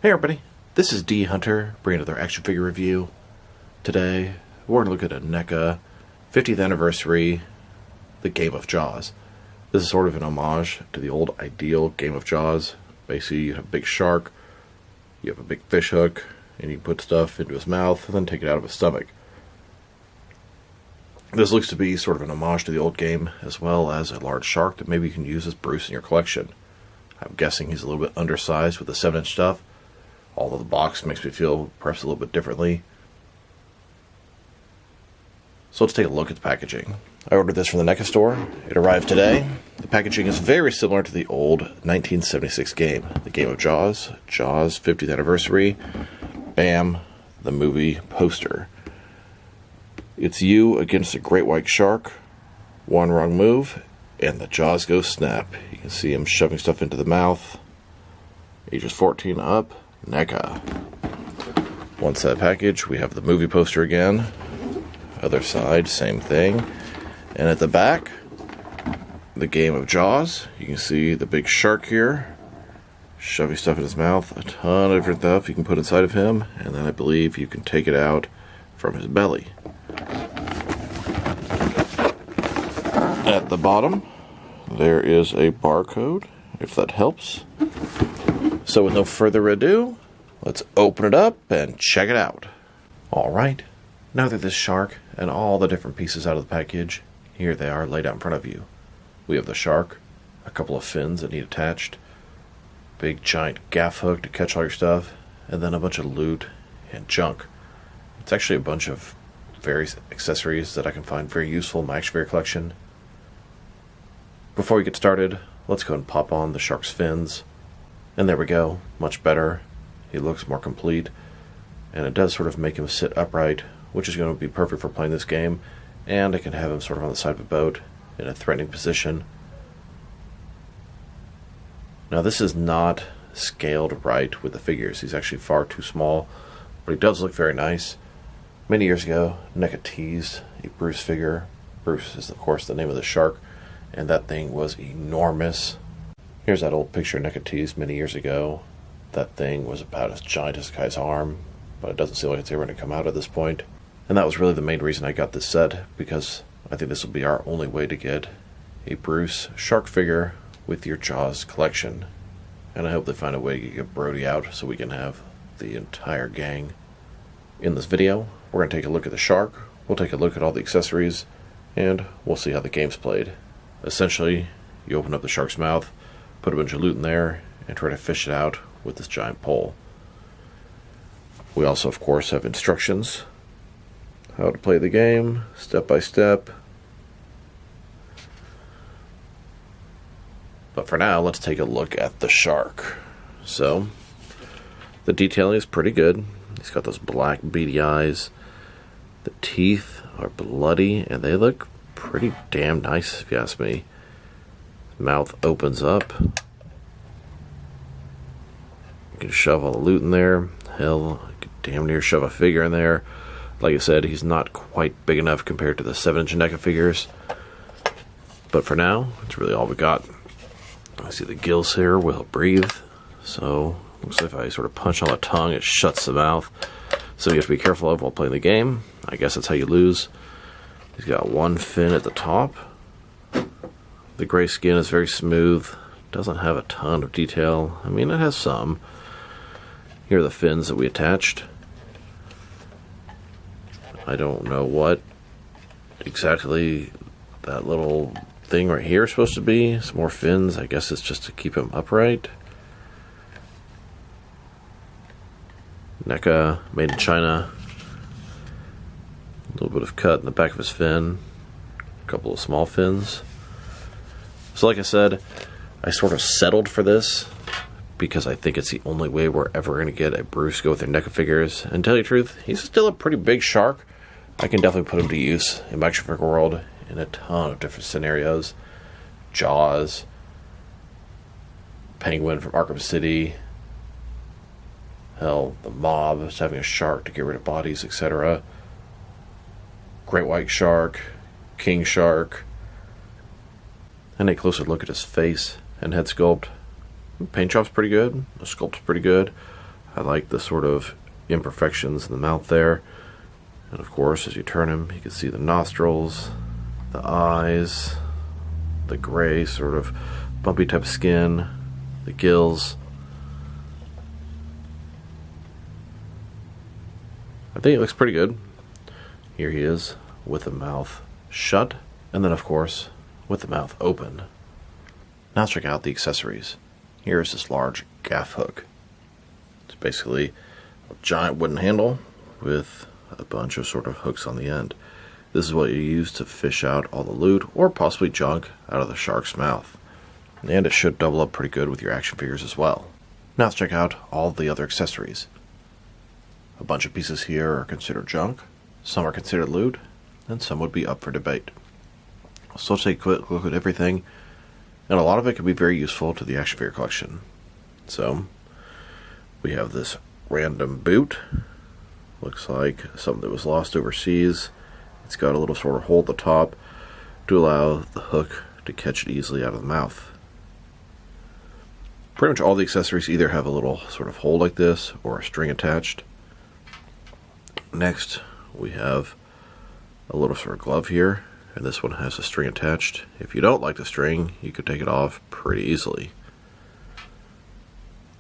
Hey everybody, this is D Hunter, bringing another action figure review. Today, we're going to look at a NECA 50th anniversary, the Game of Jaws. This is sort of an homage to the old ideal Game of Jaws. Basically, you have a big shark, you have a big fish hook, and you put stuff into his mouth and then take it out of his stomach. This looks to be sort of an homage to the old game, as well as a large shark that maybe you can use as Bruce in your collection. I'm guessing he's a little bit undersized with the 7-inch stuff, although the box makes me feel perhaps a little bit differently. So let's take a look at the packaging. I ordered this from the NECA store. It arrived today. The packaging is very similar to the old 1976 game, the Game of Jaws, Jaws 50th anniversary, bam, the movie poster. It's you against a great white shark, one wrong move, and the jaws go snap. You can see him shoving stuff into the mouth. Ages 14 up, NECA. One side package, we have the movie poster again. Other side, same thing. And at the back, the Game of Jaws. You can see the big shark here, shoving stuff in his mouth. A ton of different stuff you can put inside of him. And then I believe you can take it out from his belly. At the bottom, there is a barcode, if that helps. So with no further ado, let's open it up and check it out. Alright, now that this shark and all the different pieces out of the package, here they are laid out in front of you. We have the shark, a couple of fins that need attached, big giant gaff hook to catch all your stuff, and then a bunch of loot and junk. It's actually a bunch of various accessories that I can find very useful in my action figure collection. Before we get started, let's go and pop on the shark's fins. And there we go, much better. He looks more complete. And it does sort of make him sit upright, which is going to be perfect for playing this game. And I can have him sort of on the side of a boat in a threatening position. Now this is not scaled right with the figures. He's actually far too small, but he does look very nice. Many years ago, NECA teased a Bruce figure. Bruce is, of course, the name of the shark. And that thing was enormous. Here's that old picture NECA teased many years ago. That thing was about as giant as a guy's arm, but it doesn't seem like it's ever going to come out at this point. And that was really the main reason I got this set, because I think this will be our only way to get a Bruce shark figure with your Jaws collection. And I hope they find a way to get Brody out so we can have the entire gang. In this video, we're going to take a look at the shark, we'll take a look at all the accessories, and we'll see how the game's played. Essentially, you open up the shark's mouth, put a bunch of loot in there, and try to fish it out with this giant pole. We also, of course, have instructions. How to play the game, step by step. But for now, let's take a look at the shark. So, the detailing is pretty good. He's got those black beady eyes. The teeth are bloody, and they look pretty damn nice, if you ask me. Mouth opens up. You can shove all the loot in there. Hell, you could damn near shove a figure in there. Like I said, he's not quite big enough compared to the 7-inch NECA figures. But for now, that's really all we got. I see the gills here will breathe. So, looks like if I sort of punch on the tongue, it shuts the mouth. So you have to be careful of while playing the game. I guess that's how you lose. He's got one fin at the top. The gray skin is very smooth. Doesn't have a ton of detail. I mean, it has some. Here are the fins that we attached. I don't know what exactly that little thing right here is supposed to be. Some more fins. I guess it's just to keep him upright. NECA, made in China. A little bit of cut in the back of his fin. A couple of small fins. So like I said, I sort of settled for this because I think it's the only way we're ever going to get a Bruce go with their NECA figures. And to tell you the truth, he's still a pretty big shark. I can definitely put him to use in my action figure world in a ton of different scenarios. Jaws, Penguin from Arkham City, hell, the mob is having a shark to get rid of bodies, etc. Great white shark, king shark. And a closer look at his face and head sculpt. Paint job's pretty good, the sculpt's pretty good. I like the sort of imperfections in the mouth there. And of course, as you turn him, you can see the nostrils, the eyes, the gray sort of bumpy type of skin, the gills. I think it looks pretty good. Here he is with the mouth shut, and then of course with the mouth open. Now let's check out the accessories. Here's this large gaff hook. It's basically a giant wooden handle with a bunch of sort of hooks on the end. This is what you use to fish out all the loot or possibly junk out of the shark's mouth. And it should double up pretty good with your action figures as well. Now let's check out all the other accessories. A bunch of pieces here are considered junk, some are considered loot, and some would be up for debate. So let's take a quick look at everything, and a lot of it can be very useful to the action figure collection. So, we have this random boot. Looks like something that was lost overseas. It's got a little sort of hole at the top to allow the hook to catch it easily out of the mouth. Pretty much all the accessories either have a little sort of hole like this or a string attached. Next, we have a little sort of glove here, and this one has a string attached. If you don't like the string, you could take it off pretty easily.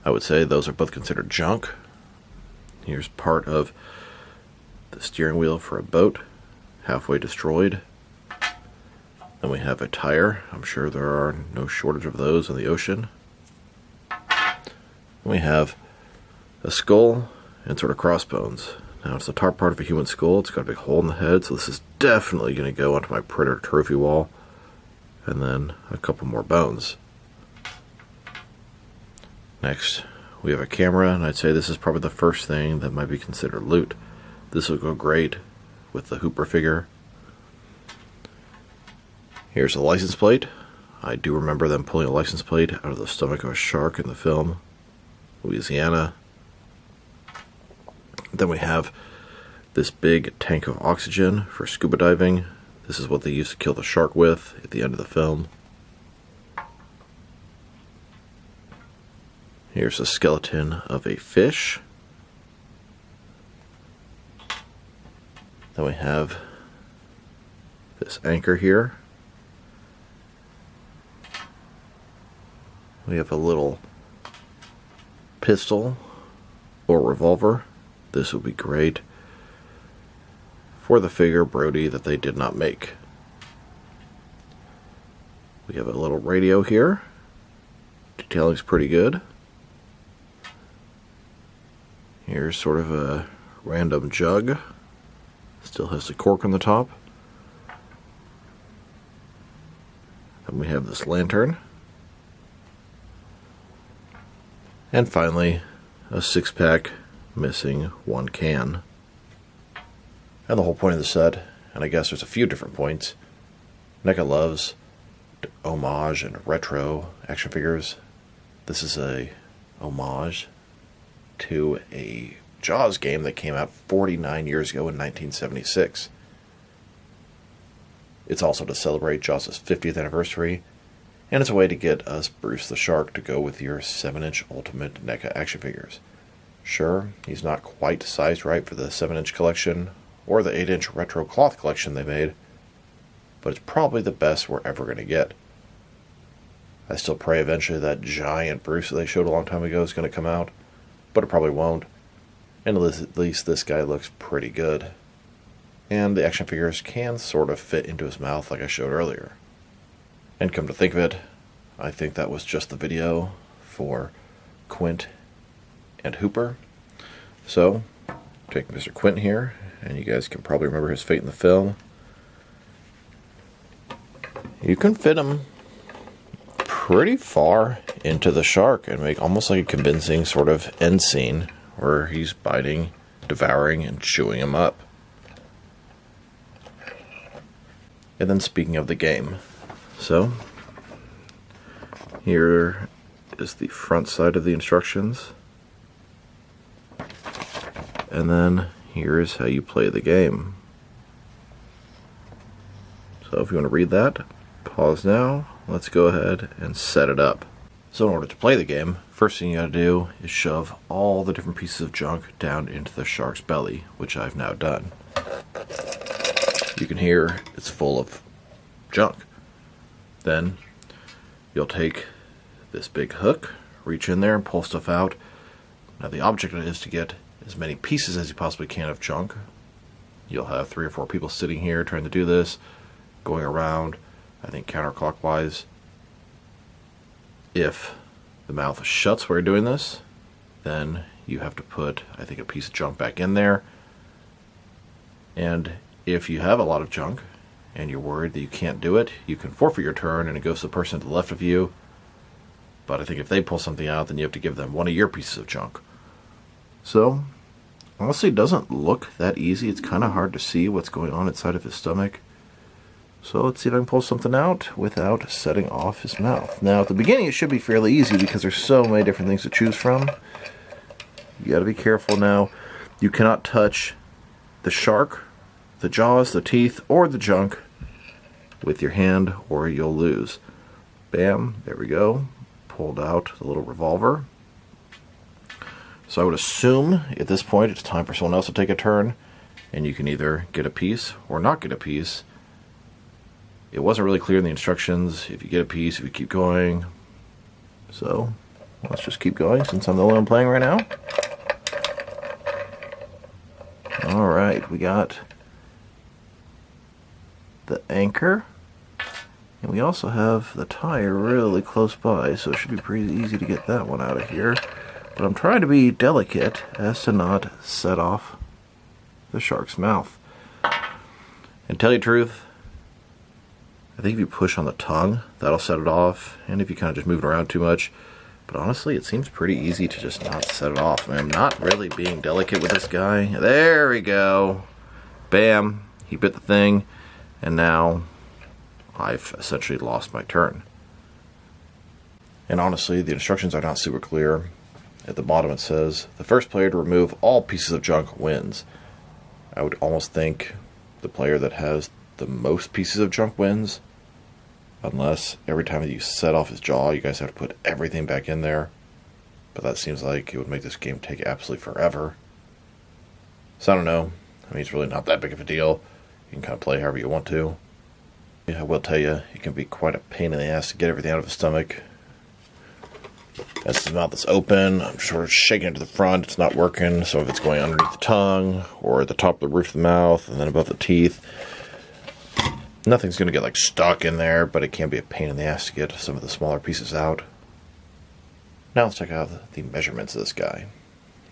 I would say those are both considered junk. Here's part of the steering wheel for a boat, halfway destroyed. Then we have a tire. I'm sure there are no shortage of those in the ocean. We have a skull and sort of crossbones. Now it's the top part of a human skull. It's got a big hole in the head, so this is definitely going to go onto my Predator trophy wall. And then a couple more bones. Next, we have a camera, and I'd say this is probably the first thing that might be considered loot. This will go great with the Hooper figure. Here's a license plate. I do remember them pulling a license plate out of the stomach of a shark in the film Louisiana. Then we have this big tank of oxygen for scuba diving. This is what they used to kill the shark with at the end of the film. Here's a skeleton of a fish. Then we have this anchor here. We have a little pistol or revolver. This would be great for the figure Brody that they did not make. We have a little radio here. Detailing's pretty good. Here's sort of a random jug. Still has the cork on the top. Then we have this lantern. And finally, a 6-pack missing one can. And the whole point of the set, and I guess there's a few different points, NECA loves homage and retro action figures. This is a homage to a Jaws game that came out 49 years ago in 1976. It's also to celebrate Jaws' 50th anniversary, and it's a way to get us Bruce the Shark to go with your 7-inch Ultimate NECA action figures. Sure, he's not quite sized right for the 7-inch collection or the 8-inch retro cloth collection they made, but it's probably the best we're ever going to get. I still pray eventually that giant Bruce that they showed a long time ago is going to come out, but it probably won't. And at least this guy looks pretty good. And the action figures can sort of fit into his mouth like I showed earlier. And come to think of it, I think that was just the video for Quint and Hooper. So, take Mr. Quint here, and you guys can probably remember his fate in the film. You can fit him pretty far into the shark and make almost like a convincing sort of end scene where he's biting, devouring, and chewing him up. And then speaking of the game, so here is the front side of the instructions. And then here's how you play the game. So if you want to read that, pause now. Let's go ahead and set it up. So in order to play the game, first thing you gotta do is shove all the different pieces of junk down into the shark's belly, which I've now done. You can hear it's full of junk. Then you'll take this big hook, reach in there and pull stuff out. Now the object is to get as many pieces as you possibly can of junk. You'll have 3 or 4 people sitting here trying to do this, going around, I think counterclockwise. If the mouth shuts while you're doing this, then you have to put, I think, a piece of junk back in there. And if you have a lot of junk and you're worried that you can't do it, you can forfeit your turn and it goes to the person to the left of you. But I think if they pull something out, then you have to give them one of your pieces of junk. So, honestly, it doesn't look that easy. It's kind of hard to see what's going on inside of his stomach. So let's see if I can pull something out without setting off his mouth. Now, at the beginning, it should be fairly easy because there's so many different things to choose from. You got to be careful now. You cannot touch the shark, the jaws, the teeth, or the junk with your hand, or you'll lose. Bam, there we go. Pulled out the little revolver. So I would assume at this point it's time for someone else to take a turn, and you can either get a piece or not get a piece. It wasn't really clear in the instructions if you get a piece, if you keep going. So let's just keep going since I'm the only one playing right now. Alright, we got the anchor. And we also have the tire really close by, so it should be pretty easy to get that one out of here. But I'm trying to be delicate as to not set off the shark's mouth. And tell you the truth, I think if you push on the tongue, that'll set it off. And if you kind of just move it around too much. But honestly, it seems pretty easy to just not set it off. I mean, I'm not really being delicate with this guy. There we go. Bam. He bit the thing. And now I've essentially lost my turn. And honestly, the instructions are not super clear. At the bottom it says, the first player to remove all pieces of junk wins. I would almost think the player that has the most pieces of junk wins. Unless every time that you set off his jaw, you guys have to put everything back in there. But that seems like it would make this game take absolutely forever. So I don't know. I mean, it's really not that big of a deal. You can kind of play however you want to. I will tell you, it can be quite a pain in the ass to get everything out of his stomach. As his mouth is open, I'm sort of shaking it to the front, it's not working. Some of it's going underneath the tongue, or at the top of the roof of the mouth, and then above the teeth. Nothing's going to get like stuck in there, but it can be a pain in the ass to get some of the smaller pieces out. Now let's check out the measurements of this guy.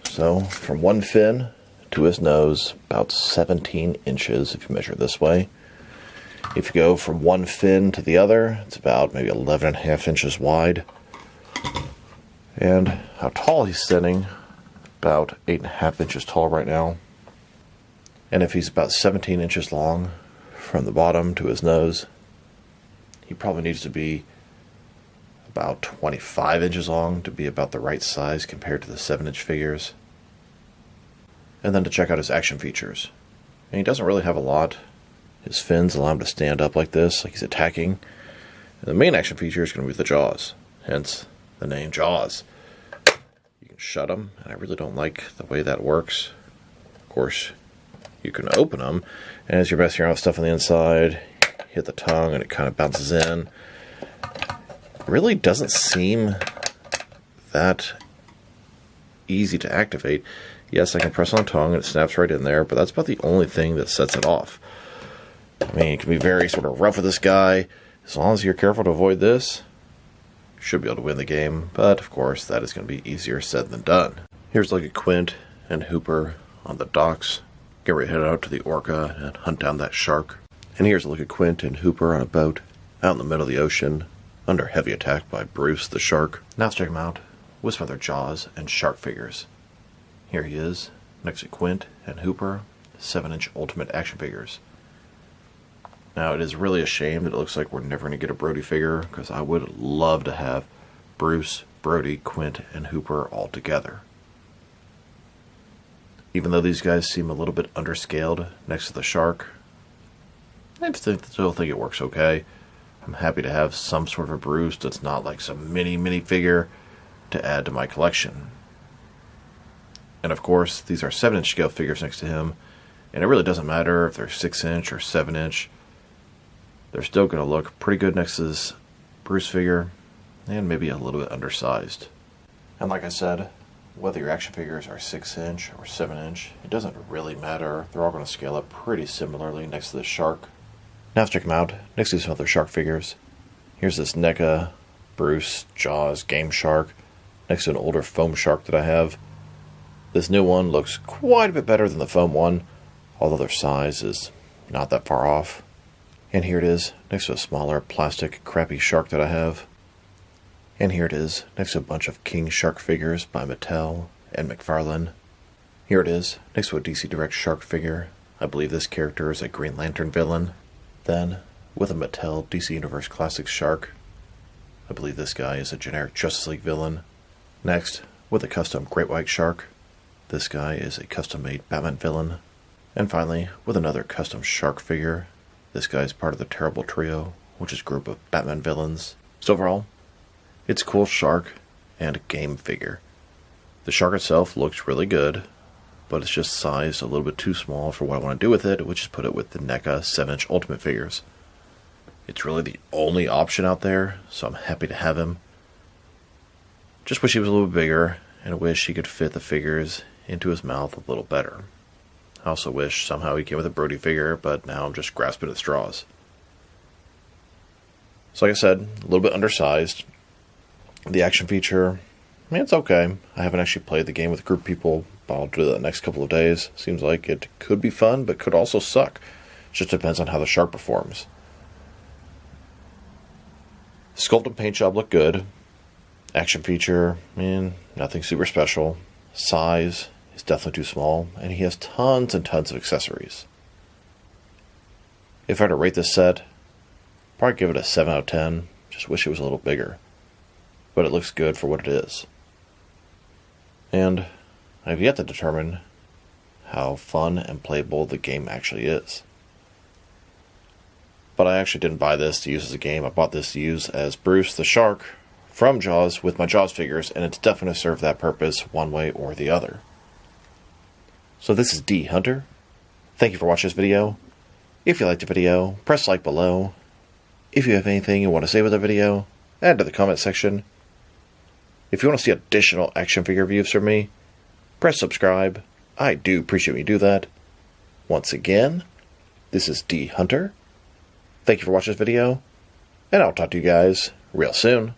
So, from one fin to his nose, about 17 inches if you measure it this way. If you go from one fin to the other, it's about maybe 11.5 inches wide. And how tall he's sitting, about 8.5 inches tall right now. And if he's about 17 inches long from the bottom to his nose, he probably needs to be about 25 inches long to be about the right size compared to the 7-inch figures. And then to check out his action features. And he doesn't really have a lot. His fins allow him to stand up like this, like he's attacking. And the main action feature is going to be the jaws, hence the name Jaws. You can shut them, and I really don't like the way that works. Of course, you can open them, and as you're messing around with stuff on the inside, hit the tongue and it kind of bounces in. It really doesn't seem that easy to activate. Yes, I can press on the tongue and it snaps right in there, but that's about the only thing that sets it off. I mean, you can be very sort of rough with this guy. As long as you're careful to avoid this, you should be able to win the game. But, of course, that is going to be easier said than done. Here's a look at Quint and Hooper on the docks. Get ready to head out to the Orca and hunt down that shark. And here's a look at Quint and Hooper on a boat out in the middle of the ocean under heavy attack by Bruce the shark. Now let's check them out with some of their jaws and shark figures. Here he is, next to Quint and Hooper, 7-inch Ultimate action figures. Now, it is really a shame that it looks like we're never going to get a Brody figure, because I would love to have Bruce, Brody, Quint, and Hooper all together. Even though these guys seem a little bit underscaled next to the shark, I still think it works okay. I'm happy to have some sort of a Bruce that's not like some mini figure to add to my collection. And of course, these are 7-inch scale figures next to him, and it really doesn't matter if they're 6-inch or 7-inch. They're still going to look pretty good next to this Bruce figure, and maybe a little bit undersized. And like I said, whether your action figures are 6-inch or 7-inch, it doesn't really matter. They're all going to scale up pretty similarly next to the shark. Now let's check them out next to some other shark figures. Here's this Neca Bruce Jaws Game Shark next to an older foam shark that I have. This new one looks quite a bit better than the foam one, although their size is not that far off. And here it is next to a smaller plastic crappy shark that I have. And here it is next to a bunch of King Shark figures by Mattel and McFarlane. Here it is next to a DC Direct shark figure. I believe this character is a Green Lantern villain. Then, with a Mattel DC Universe Classics shark, I believe this guy is a generic Justice League villain. Next, with a custom Great White Shark, this guy is a custom-made Batman villain. And finally, with another custom shark figure, this guy is part of the Terrible Trio, which is a group of Batman villains. So overall, it's a cool shark and a game figure. The shark itself looks really good, but it's just sized a little bit too small for what I want to do with it, which is put it with the NECA 7-inch Ultimate figures. It's really the only option out there, so I'm happy to have him. Just wish he was a little bit bigger, and I wish he could fit the figures into his mouth a little better. I also wish somehow he came with a Brody figure, but now I'm just grasping at straws. So like I said, a little bit undersized. The action feature, I mean, it's okay. I haven't actually played the game with a group of people, but I'll do that the next couple of days. Seems like it could be fun, but could also suck. Just depends on how the shark performs. Sculpt and paint job look good. Action feature, nothing super special. Size is definitely too small, and he has tons and tons of accessories. If I had to rate this set, I'd probably give it a 7 out of 10. Just wish it was a little bigger. But it looks good for what it is. And I've yet to determine how fun and playable the game actually is. But I actually didn't buy this to use as a game. I bought this to use as Bruce the Shark from Jaws with my Jaws figures, and it's definitely going to serve that purpose one way or the other. So this is D Hunter. Thank you for watching this video. If you liked the video, press like below. If you have anything you want to say with the video, add to the comment section. If you want to see additional action figure reviews from me, press subscribe. I do appreciate when you do that. Once again, this is D Hunter. Thank you for watching this video, and I'll talk to you guys real soon.